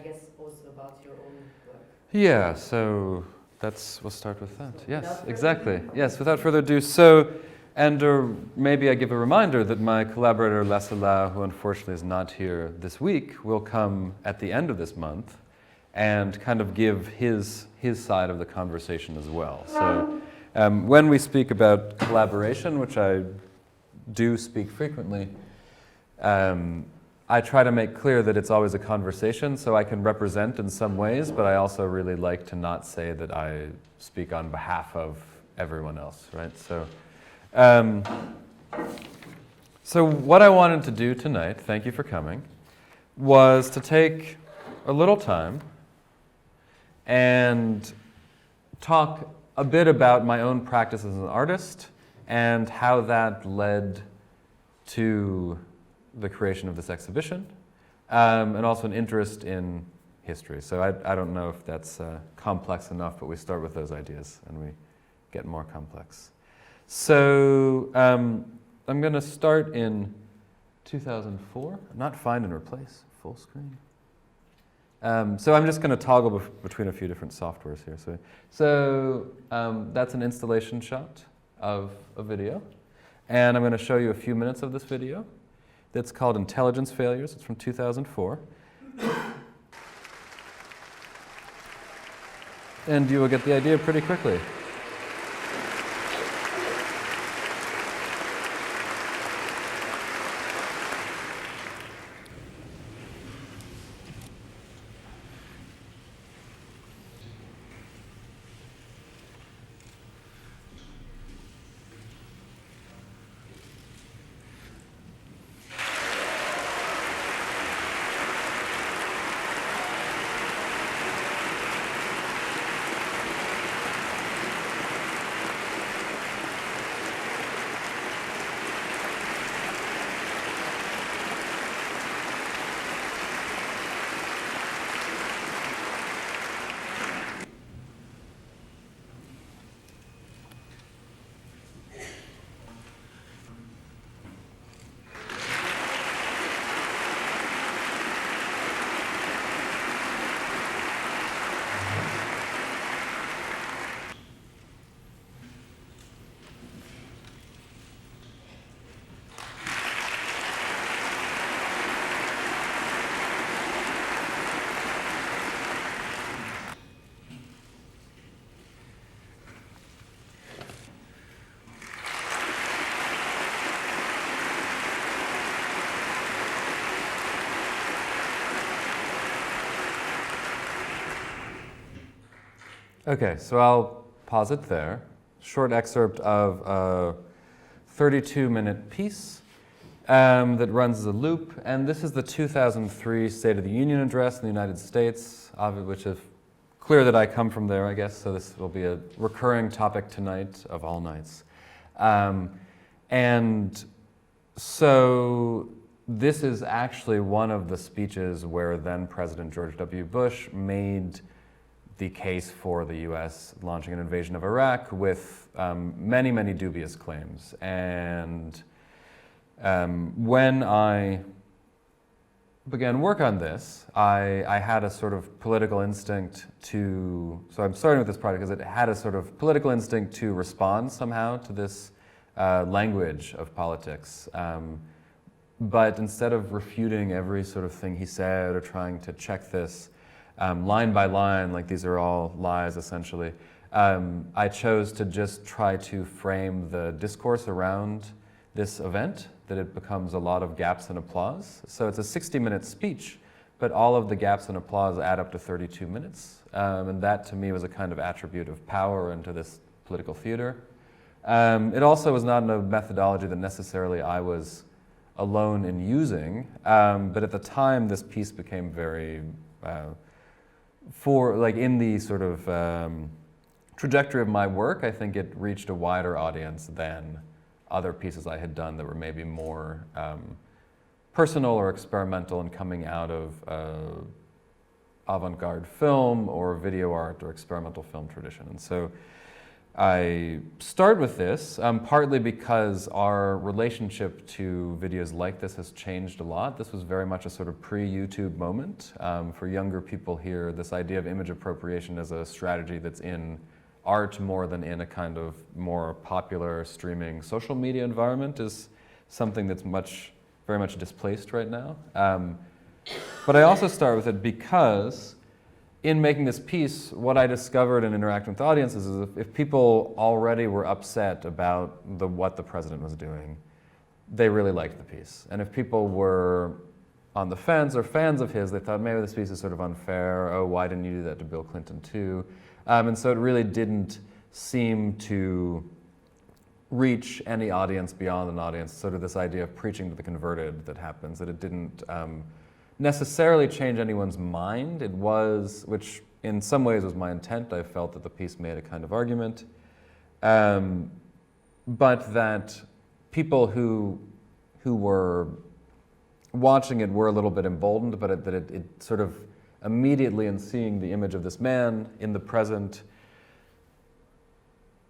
guess also about your own work. Yeah, so we'll start with that. Yes, exactly. Yes, without further ado. So, and maybe I give a reminder that my collaborator Lasala, who unfortunately is not here this week, will come at the end of this month and kind of give his side of the conversation as well. So when we speak about collaboration, which I do speak frequently, I try to make clear that it's always a conversation, so I can represent in some ways, but I also really like to not say that I speak on behalf of everyone else, right? So what I wanted to do tonight, thank you for coming, was to take a little time and talk a bit about my own practice as an artist and how that led to the creation of this exhibition, and also an interest in history. So I don't know if that's complex enough, but we start with those ideas and we get more complex. So I'm going to start in 2004, not find and replace, full screen. So I'm just going to toggle between a few different softwares here. So that's an installation shot of a video. And I'm going to show you a few minutes of this video. That's called Intelligence Failures. It's from 2004. And you will get the idea pretty quickly. Okay, so I'll pause it there. Short excerpt of a 32-minute piece that runs as a loop. And this is the 2003 State of the Union address in the United States, which is clear that I come from there, I guess. So this will be a recurring topic tonight of all nights. And so this is actually one of the speeches where then President George W. Bush made the case for the U.S. launching an invasion of Iraq with many, many dubious claims. And when I began work on this, I had a sort of political instinct to, so I'm starting with this project because it had a sort of political instinct to respond somehow to this language of politics. But instead of refuting every sort of thing he said or trying to check this, line by line, like these are all lies essentially, I chose to just try to frame the discourse around this event, that it becomes a lot of gaps and applause. So it's a 60-minute speech, but all of the gaps and applause add up to 32 minutes. And that to me was a kind of attribute of power into this political theater. It also was not a methodology that necessarily I was alone in using, but at the time this piece became very in the sort of trajectory of my work, I think it reached a wider audience than other pieces I had done that were maybe more personal or experimental and coming out of avant-garde film or video art or experimental film tradition. And so I start with this, partly because our relationship to videos like this has changed a lot. This was very much a sort of pre-YouTube moment. For younger people here, this idea of image appropriation as a strategy that's in art more than in a kind of more popular streaming social media environment is something that's very much displaced right now. But I also start with it because in making this piece, what I discovered in interacting with audiences is if people already were upset about what the president was doing, they really liked the piece. And if people were on the fence or fans of his, they thought maybe this piece is sort of unfair. Oh, why didn't you do that to Bill Clinton too? And so it really didn't seem to reach any audience beyond an audience, sort of this idea of preaching to the converted that happens, that it didn't necessarily change anyone's mind. It was, which in some ways was my intent. I felt that the piece made a kind of argument, but that people who were watching it were a little bit emboldened, but it sort of immediately, in seeing the image of this man in the present,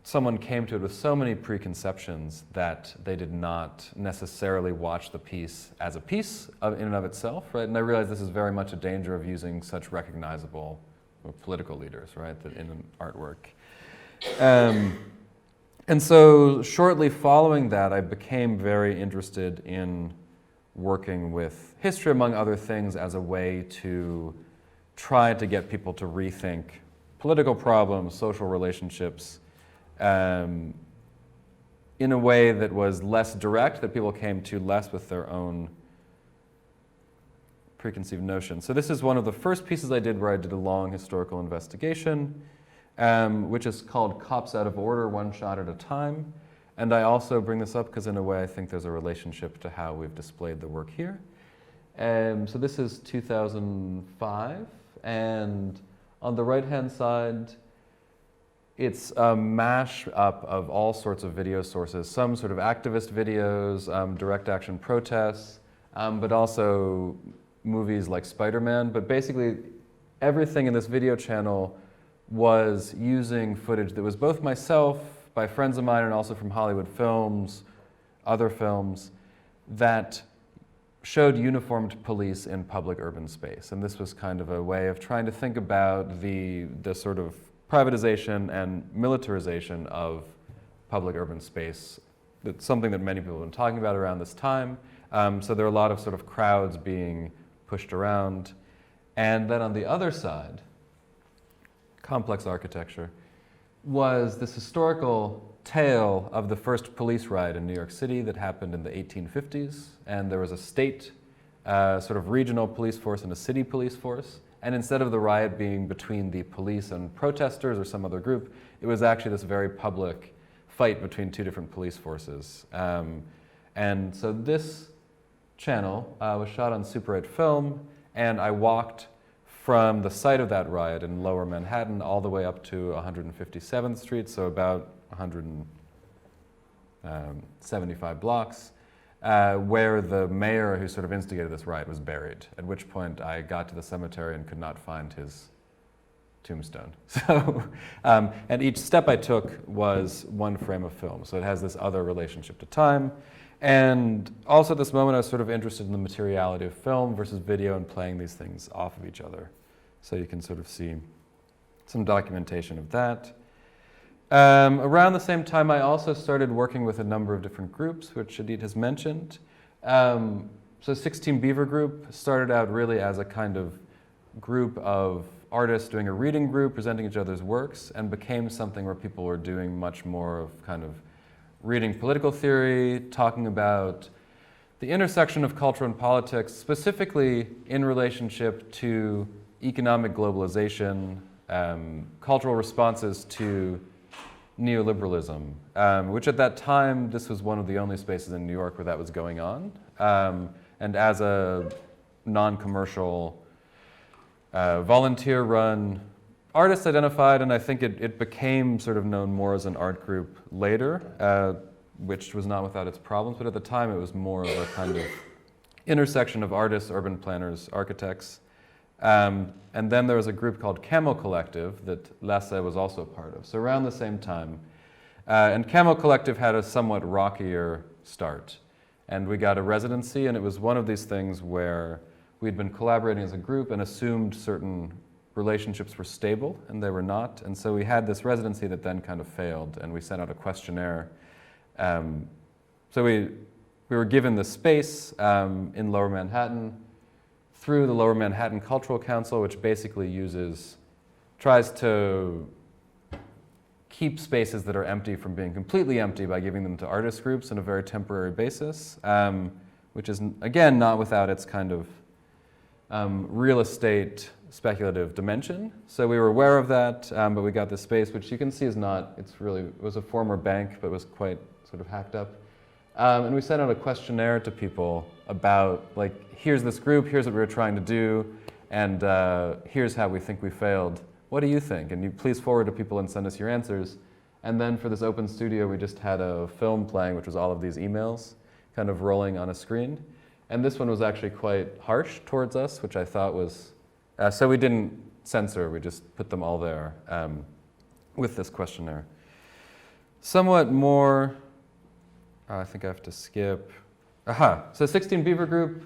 someone came to it with so many preconceptions that they did not necessarily watch the piece as a piece in and of itself, right? And I realized this is very much a danger of using such recognizable political leaders, right, that in an artwork. And so shortly following that, I became very interested in working with history, among other things, as a way to try to get people to rethink political problems, social relationships, in a way that was less direct, that people came to less with their own preconceived notions. So this is one of the first pieces I did where I did a long historical investigation, which is called Cops Out of Order, One Shot at a Time. And I also bring this up because in a way I think there's a relationship to how we've displayed the work here. So this is 2005, and on the right-hand side, it's a mash-up of all sorts of video sources, some sort of activist videos, direct action protests, but also movies like Spider-Man. But basically, everything in this video channel was using footage that was both myself, by friends of mine, and also from Hollywood films, other films, that showed uniformed police in public urban space. And this was kind of a way of trying to think about the sort of privatization and militarization of public urban space. That's something that many people have been talking about around this time. So there are a lot of sort of crowds being pushed around. And then on the other side, complex architecture, was this historical tale of the first police riot in New York City that happened in the 1850s. And there was a state sort of regional police force and a city police force. And instead of the riot being between the police and protesters or some other group, it was actually this very public fight between two different police forces. And so this channel was shot on Super 8 film, and I walked from the site of that riot in Lower Manhattan all the way up to 157th Street, so about 175 blocks, where the mayor who sort of instigated this riot was buried, at which point I got to the cemetery and could not find his tombstone. So, and each step I took was one frame of film, so it has this other relationship to time. And also at this moment I was sort of interested in the materiality of film versus video and playing these things off of each other. So you can sort of see some documentation of that. Around the same time, I also started working with a number of different groups, which Adit has mentioned. So 16 Beaver Group started out really as a kind of group of artists doing a reading group, presenting each other's works, and became something where people were doing much more of kind of reading political theory, talking about the intersection of culture and politics, specifically in relationship to economic globalization, cultural responses to neoliberalism, which at that time, this was one of the only spaces in New York where that was going on. And as a non-commercial, volunteer-run artist identified, and I think it became sort of known more as an art group later, which was not without its problems, but at the time it was more of a kind of intersection of artists, urban planners, architects. And then there was a group called Camo Collective that Lasse was also a part of. So around the same time, And Camo Collective had a somewhat rockier start. And we got a residency, and it was one of these things where we'd been collaborating as a group and assumed certain relationships were stable, and they were not. And so we had this residency that then kind of failed, and we sent out a questionnaire. So we were given the space in Lower Manhattan through the Lower Manhattan Cultural Council, which basically tries to keep spaces that are empty from being completely empty by giving them to artist groups on a very temporary basis, which is, again, not without its kind of real estate speculative dimension. So we were aware of that, but we got this space, which you can see is not, it was a former bank, but was quite sort of hacked up. And we sent out a questionnaire to people about, like, here's this group, here's what we were trying to do, and here's how we think we failed. What do you think? And you please forward to people and send us your answers. And then for this open studio, we just had a film playing, which was all of these emails kind of rolling on a screen. And this one was actually quite harsh towards us, which I thought was, so we didn't censor, we just put them all there with this questionnaire. Somewhat more, I think I have to skip. So 16 Beaver Group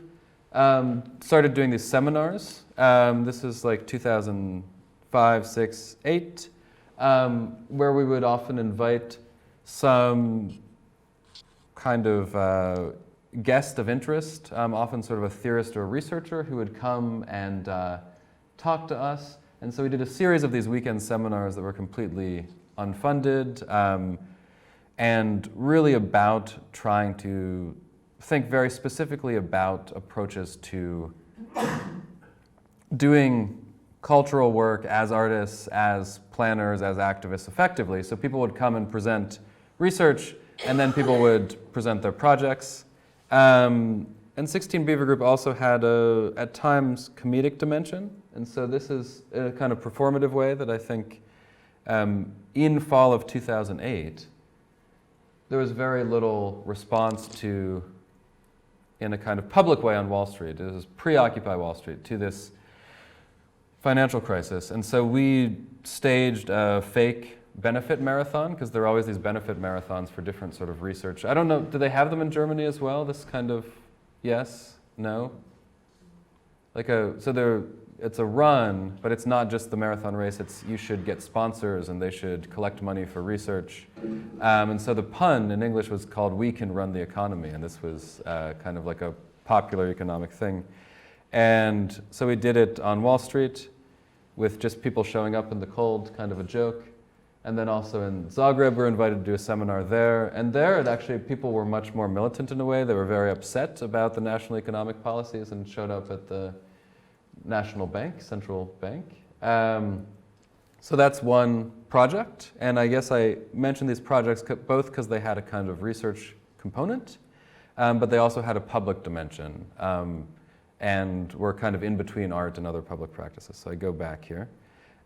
started doing these seminars. This is like 2005, 6, 8, where we would often invite some kind of guest of interest, often sort of a theorist or a researcher who would come and talk to us. And so we did a series of these weekend seminars that were completely unfunded and really about trying to think very specifically about approaches to doing cultural work as artists, as planners, as activists effectively. So people would come and present research, and then people would present their projects. And 16 Beaver Group also had a, at times, comedic dimension. And so this is a kind of performative way that I think in fall of 2008, there was very little response to, in a kind of public way on Wall Street, it was pre-Occupy Wall Street, to this financial crisis. And so we staged a fake benefit marathon, because there are always these benefit marathons for different sort of research. I don't know, do they have them in Germany as well? This kind of, yes, no? It's a run, but it's not just the marathon race, it's you should get sponsors and they should collect money for research. And so the pun in English was called "We Can Run the Economy," and this was kind of like a popular economic thing. And so we did it on Wall Street with just people showing up in the cold, kind of a joke. And then also in Zagreb, we were invited to do a seminar there. And there, people were much more militant in a way. They were very upset about the national economic policies and showed up at the National Bank, Central Bank. So that's one project. And I guess I mentioned these projects both because they had a kind of research component, but they also had a public dimension. And were kind of in between art and other public practices. So I go back here.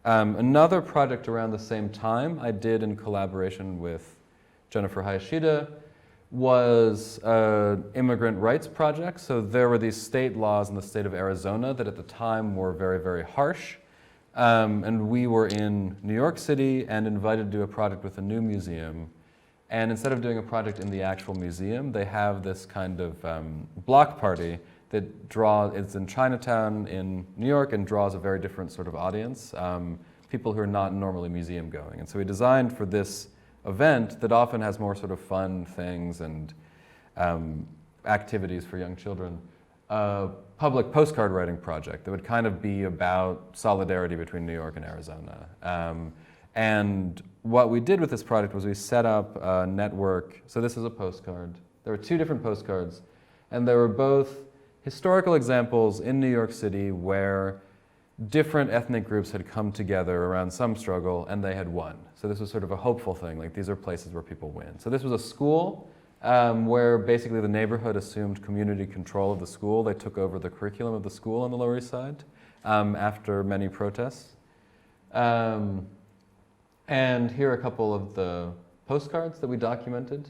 Another project around the same time I did in collaboration with Jennifer Hayashida was an immigrant rights project. So there were these state laws in the state of Arizona that at the time were very, very harsh. And we were in New York City and invited to do a project with a new museum. And instead of doing a project in the actual museum, they have this kind of block party that it's in Chinatown in New York and draws a very different sort of audience, people who are not normally museum going. And so we designed for this event that often has more sort of fun things and activities for young children, a public postcard writing project that would kind of be about solidarity between New York and Arizona. And what we did with this project was we set up a network. So this is a postcard. There were two different postcards, and they were both historical examples in New York City where different ethnic groups had come together around some struggle and they had won. So this was sort of a hopeful thing, like these are places where people win. So this was a school where basically the neighborhood assumed community control of the school. They took over the curriculum of the school on the Lower East Side after many protests. And here are a couple of the postcards that we documented.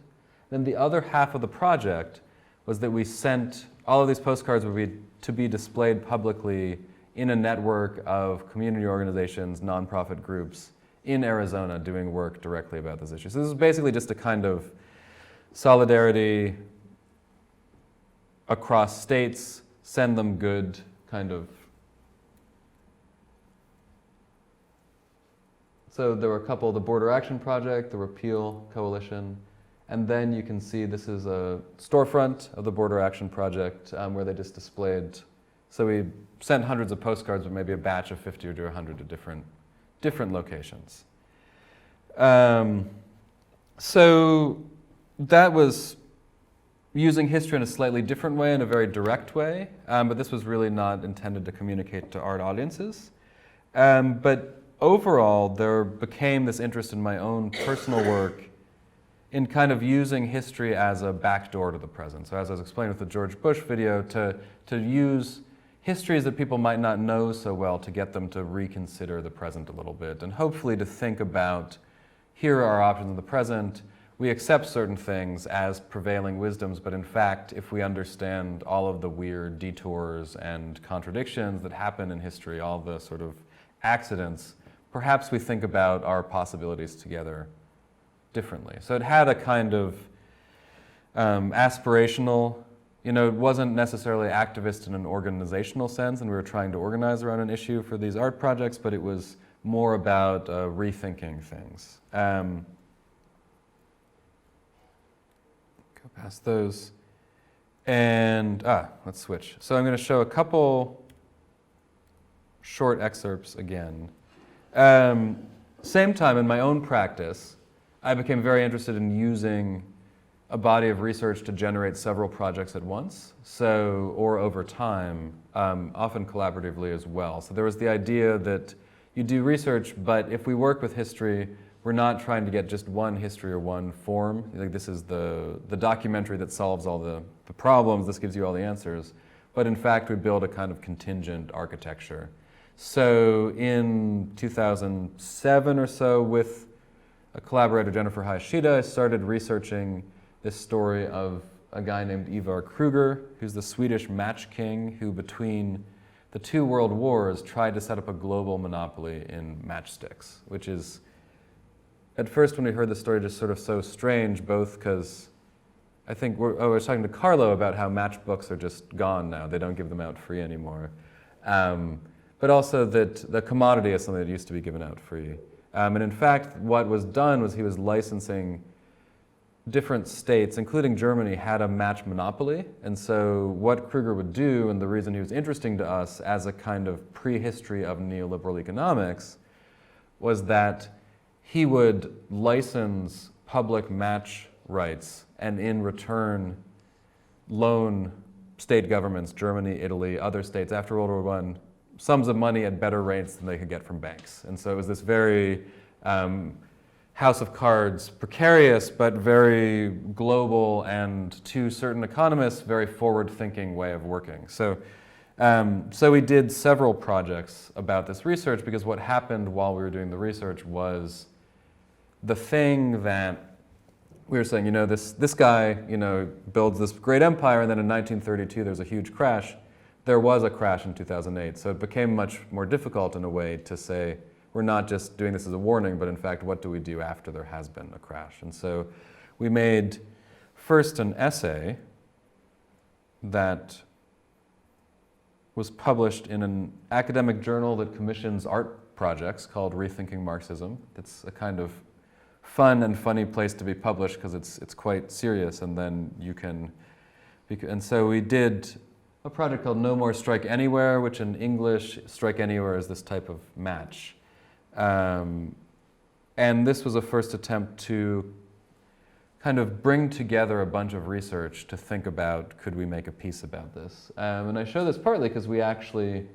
Then the other half of the project was that we sent all of these postcards would be to be displayed publicly in a network of community organizations, nonprofit groups in Arizona doing work directly about this issue. So this is basically just a kind of solidarity across states, send them good kind of. So there were a couple, the Border Action Project, the Repeal Coalition, and then you can see this is a storefront of the Border Action Project where they just displayed. So we sent hundreds of postcards, but maybe a batch of 50 or 100 to different locations. So that was using history in a slightly different way, in a very direct way, but this was really not intended to communicate to art audiences. But overall, there became this interest in my own personal work in kind of using history as a backdoor to the present. So as I was explaining with the George Bush video, to use histories that people might not know so well to get them to reconsider the present a little bit, and hopefully to think about, here are our options in the present. We accept certain things as prevailing wisdoms, but in fact, if we understand all of the weird detours and contradictions that happen in history, all the sort of accidents, perhaps we think about our possibilities together differently. So it had a kind of aspirational, it wasn't necessarily activist in an organizational sense, and we were trying to organize around an issue for these art projects, but it was more about rethinking things. Go past those. And, let's switch. So I'm going to show a couple short excerpts again. Same time in my own practice, I became very interested in using a body of research to generate several projects at once, or over time, often collaboratively as well. So there was the idea that you do research, but if we work with history, we're not trying to get just one history or one form. Like this is the documentary that solves all the problems, this gives you all the answers. But in fact, we build a kind of contingent architecture. So in 2007 or so, with a collaborator, Jennifer Hayashida, I started researching this story of a guy named Ivar Kruger, who's the Swedish match king who between the two world wars tried to set up a global monopoly in matchsticks, which is, at first when we heard the story, just sort of so strange, both because I think I was talking to Carlo about how matchbooks are just gone now. They don't give them out free anymore. But also that the commodity is something that used to be given out free. And in fact, what was done was he was licensing different states, including Germany, had a match monopoly. And so what Kruger would do, and the reason he was interesting to us as a kind of prehistory of neoliberal economics, was that he would license public match rights and in return loan state governments, Germany, Italy, other states after World War I, sums of money at better rates than they could get from banks. And so it was this very house of cards, precarious but very global and to certain economists, very forward-thinking way of working. So we did several projects about this research because what happened while we were doing the research was the thing that we were saying, this guy, builds this great empire, and then in 1932 there's a huge crash. There was a crash in 2008, so it became much more difficult in a way to say, we're not just doing this as a warning, but in fact, what do we do after there has been a crash? And so we made first an essay that was published in an academic journal that commissions art projects called Rethinking Marxism. It's a kind of fun and funny place to be published because it's quite serious, and then you can, and so we did a project called No More Strike Anywhere, which in English, Strike Anywhere is this type of match. And this was a first attempt to kind of bring together a bunch of research to think about, could we make a piece about this? And I show this partly because we actually,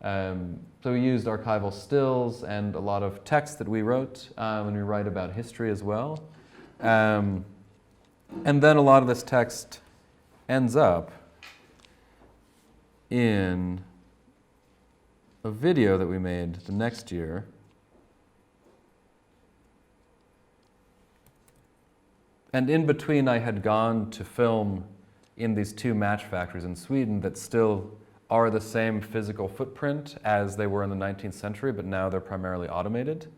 so we used archival stills and a lot of text that we wrote, and we write about history as well. And then a lot of this text ends up in a video that we made the next year. And in between, I had gone to film in these two match factories in Sweden that still are the same physical footprint as they were in the 19th century, but now they're primarily automated.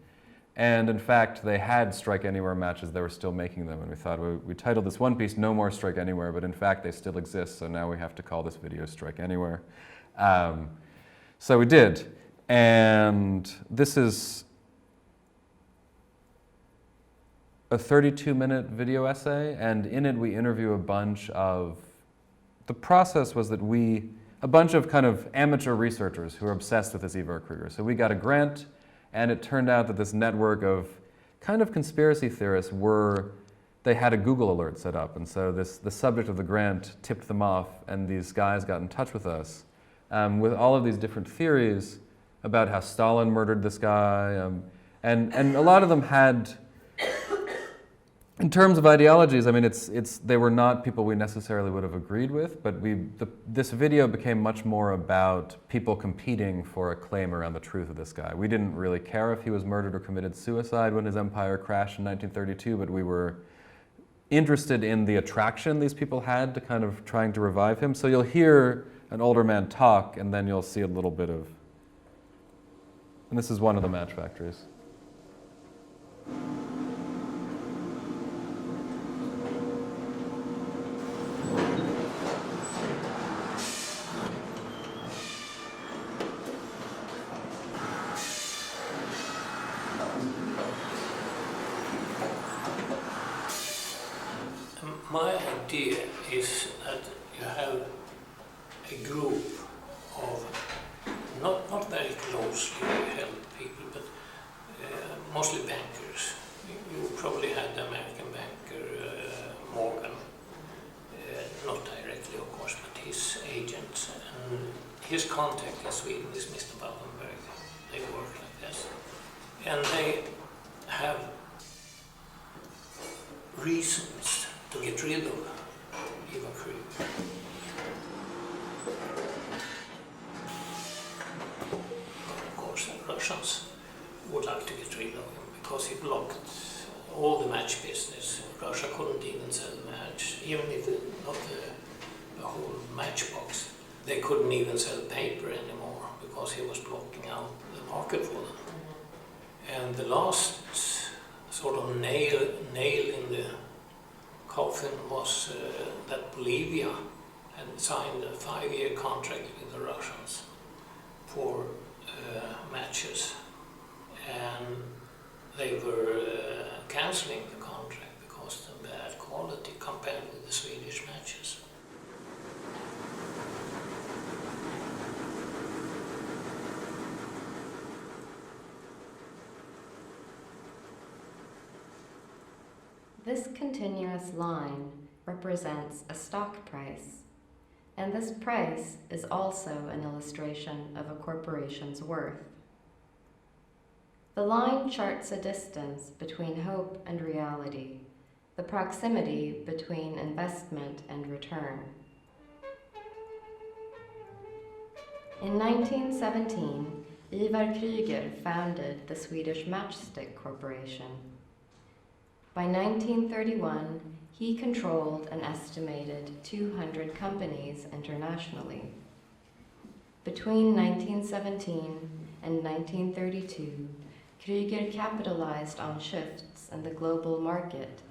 And in fact, they had Strike Anywhere matches, they were still making them, and we thought, we titled this one piece, No More Strike Anywhere, but in fact they still exist, so now we have to call this video Strike Anywhere. So we did, and this is a 32-minute video essay, and in it we interview a bunch of, the process was that a bunch of kind of amateur researchers who are obsessed with this Ivar Kreuger. So we got a grant, and it turned out that this network of kind of conspiracy theorists they had a Google alert set up, and so the subject of the grant tipped them off, and these guys got in touch with us with all of these different theories about how Stalin murdered this guy, and a lot of them had, in terms of ideologies, I mean, they were not people we necessarily would have agreed with, but this video became much more about people competing for a claim around the truth of this guy. We didn't really care if he was murdered or committed suicide when his empire crashed in 1932, but we were interested in the attraction these people had to kind of trying to revive him. So you'll hear an older man talk, and then you'll see a little bit of, and this is one of the match factories. My idea is that you have a group of not very closely held people, but mostly bankers. You probably had the American banker Morgan, not directly of course, but his agent, and his contact in Sweden is Mr. Wallenberg. They work like this, and they have reasons to get rid of Ivar Kreuger. Of course, the Russians would like to get rid of him because he blocked all the match business. Russia couldn't even sell the match, even if not the whole matchbox. They couldn't even sell paper anymore because he was blocking out the market for them. And the last sort of nail in the coffin was that Bolivia had signed a 5-year contract with the Russians for matches, and they were cancelling the contract because of the bad quality compared with the Swedish matches. This continuous line represents a stock price, and this price is also an illustration of a corporation's worth. The line charts a distance between hope and reality, the proximity between investment and return. In 1917, Ivar Kreuger founded the Swedish Matchstick Corporation. By 1931, he controlled an estimated 200 companies internationally. Between 1917 and 1932, Kreuger capitalized on shifts in the global market,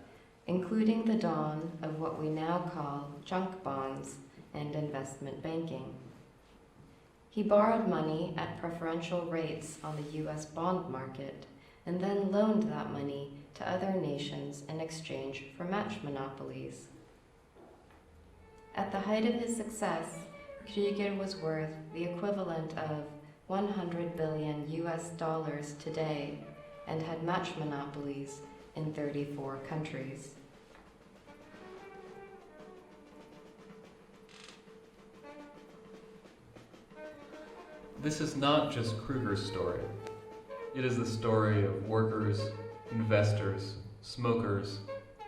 including the dawn of what we now call junk bonds and investment banking. He borrowed money at preferential rates on the US bond market and then loaned that money to other nations in exchange for match monopolies. At the height of his success, Kreuger was worth the equivalent of $100 billion today and had match monopolies in 34 countries. This is not just Kreuger's story. It is the story of workers, investors, smokers,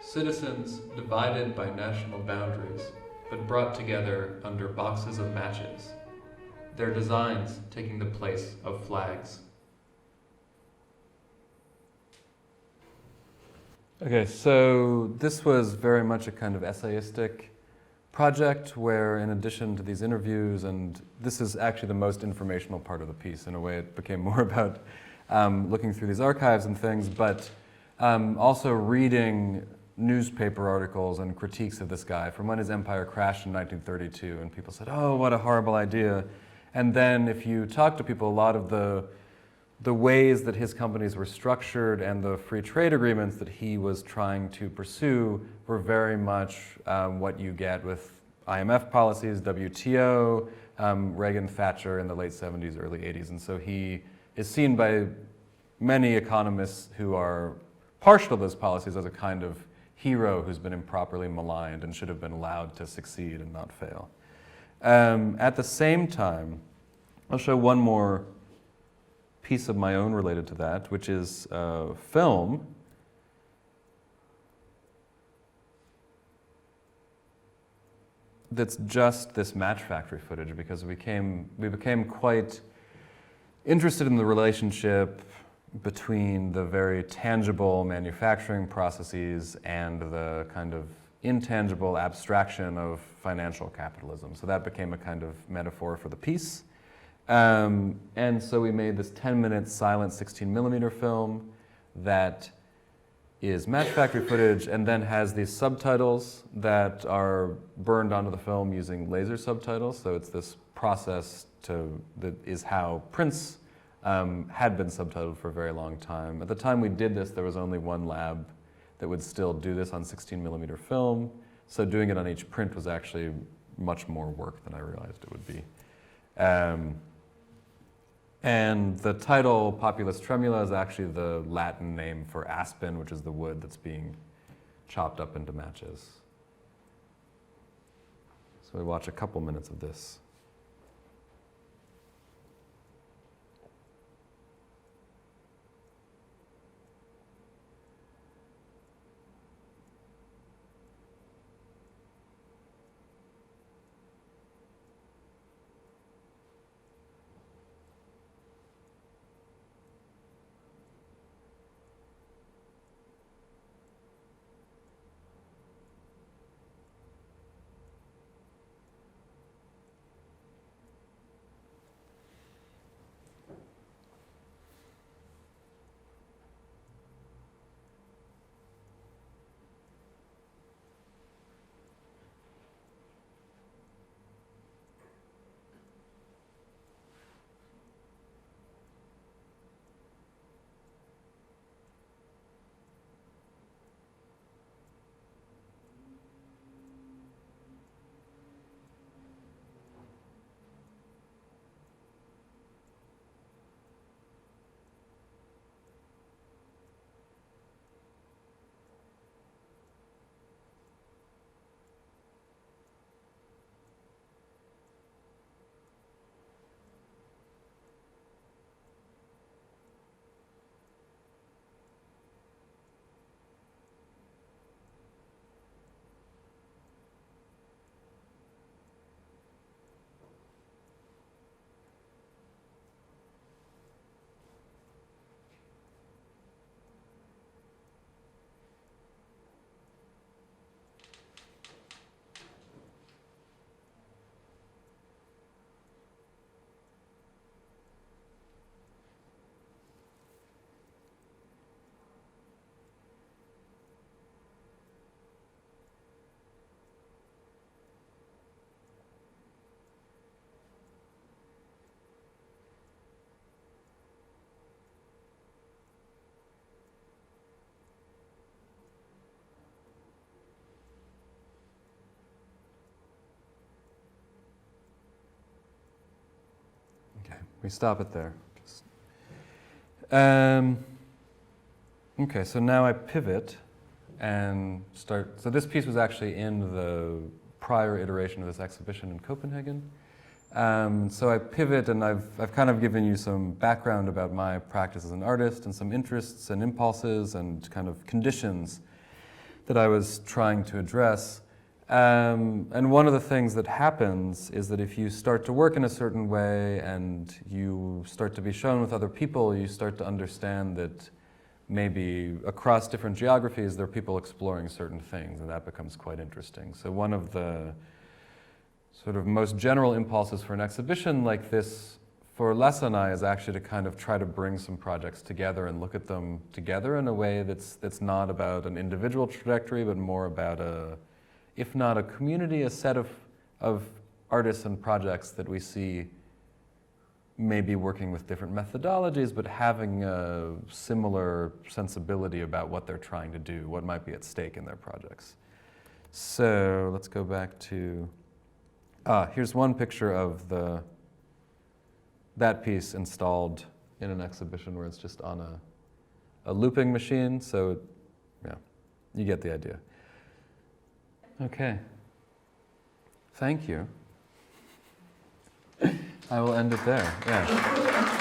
citizens divided by national boundaries, but brought together under boxes of matches, their designs taking the place of flags. Okay, so this was very much a kind of essayistic project where, in addition to these interviews, and this is actually the most informational part of the piece, in a way it became more about looking through these archives and things, but also reading newspaper articles and critiques of this guy from when his empire crashed in 1932, and people said, oh, what a horrible idea. And then if you talk to people, a lot of the ways that his companies were structured and the free trade agreements that he was trying to pursue were very much what you get with IMF policies, WTO, Reagan, Thatcher in the late 70s, early 80s. And so he is seen by many economists who are partial to those policies as a kind of hero who's been improperly maligned and should have been allowed to succeed and not fail. At the same time, I'll show one more piece of my own related to that, which is film. That's just this match factory footage, because we became quite interested in the relationship between the very tangible manufacturing processes and the kind of intangible abstraction of financial capitalism. So that became a kind of metaphor for the piece. And so we made this 10-minute silent 16mm film that is match factory footage and then has these subtitles that are burned onto the film using laser subtitles. So it's this process that is how prints had been subtitled for a very long time. At the time we did this, there was only one lab that would still do this on 16mm film. So doing it on each print was actually much more work than I realized it would be. And the title, Populus Tremula, is actually the Latin name for aspen, which is the wood that's being chopped up into matches. So we watch a couple minutes of this. We stop it there. Okay, so now I pivot and start. So this piece was actually in the prior iteration of this exhibition in Copenhagen. So I pivot, and I've kind of given you some background about my practice as an artist and some interests and impulses and kind of conditions that I was trying to address. And one of the things that happens is that if you start to work in a certain way and you start to be shown with other people, you start to understand that maybe across different geographies there are people exploring certain things, and that becomes quite interesting. So one of the sort of most general impulses for an exhibition like this for Les and I is actually to kind of try to bring some projects together and look at them together in a way that's not about an individual trajectory, but more about if not a community, a set of artists and projects that we see maybe working with different methodologies, but having a similar sensibility about what they're trying to do, what might be at stake in their projects. So let's go back to, here's one picture of that piece installed in an exhibition where it's just on a looping machine, so yeah, you get the idea. Okay, thank you. I will end it there, yeah.